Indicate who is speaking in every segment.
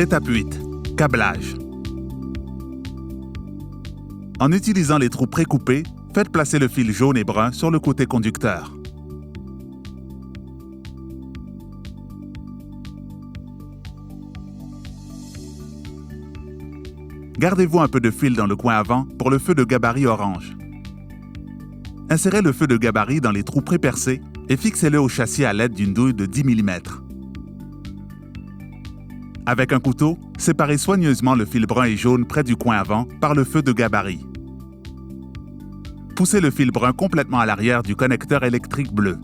Speaker 1: Étape 8. Câblage. En utilisant les trous précoupés, faites placer le fil jaune et brun sur le côté conducteur. Gardez-vous un peu de fil dans le coin avant pour le feu de gabarit orange. Insérez le feu de gabarit dans les trous pré-percés et fixez-le au châssis à l'aide d'une douille de 10 mm. Avec un couteau, séparez soigneusement le fil brun et jaune près du coin avant par le feu de gabarit. Poussez le fil brun complètement à l'arrière du connecteur électrique bleu.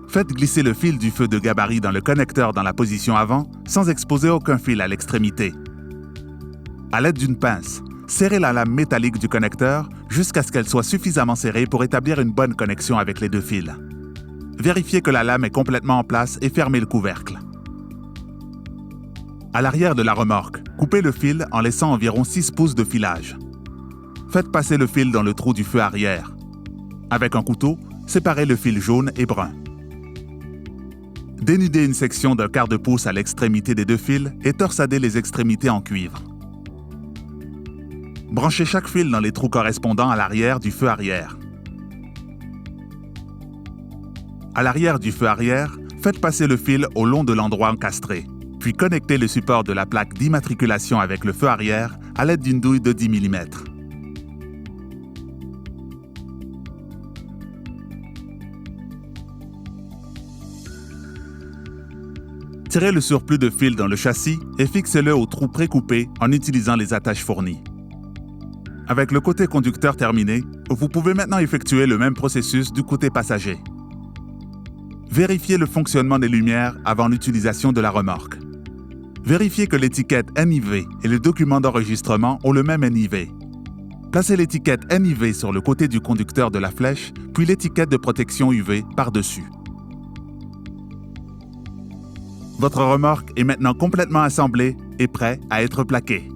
Speaker 1: Faites glisser le fil du feu de gabarit dans le connecteur dans la position avant sans exposer aucun fil à l'extrémité. À l'aide d'une pince, serrez la lame métallique du connecteur jusqu'à ce qu'elle soit suffisamment serrée pour établir une bonne connexion avec les deux fils. Vérifiez que la lame est complètement en place et fermez le couvercle. À l'arrière de la remorque, coupez le fil en laissant environ 6 pouces de filage. Faites passer le fil dans le trou du feu arrière. Avec un couteau, séparez le fil jaune et brun. Dénudez une section d'un quart de pouce à l'extrémité des deux fils et torsadez les extrémités en cuivre. Branchez chaque fil dans les trous correspondants à l'arrière du feu arrière. À l'arrière du feu arrière, faites passer le fil au long de l'endroit encastré, puis connectez le support de la plaque d'immatriculation avec le feu arrière à l'aide d'une douille de 10 mm. Tirez le surplus de fil dans le châssis et fixez-le au trou précoupé en utilisant les attaches fournies. Avec le côté conducteur terminé, vous pouvez maintenant effectuer le même processus du côté passager. Vérifiez le fonctionnement des lumières avant l'utilisation de la remorque. Vérifiez que l'étiquette NIV et le document d'enregistrement ont le même NIV. Placez l'étiquette NIV sur le côté du conducteur de la flèche, puis l'étiquette de protection UV par-dessus. Votre remorque est maintenant complètement assemblée et prête à être plaquée.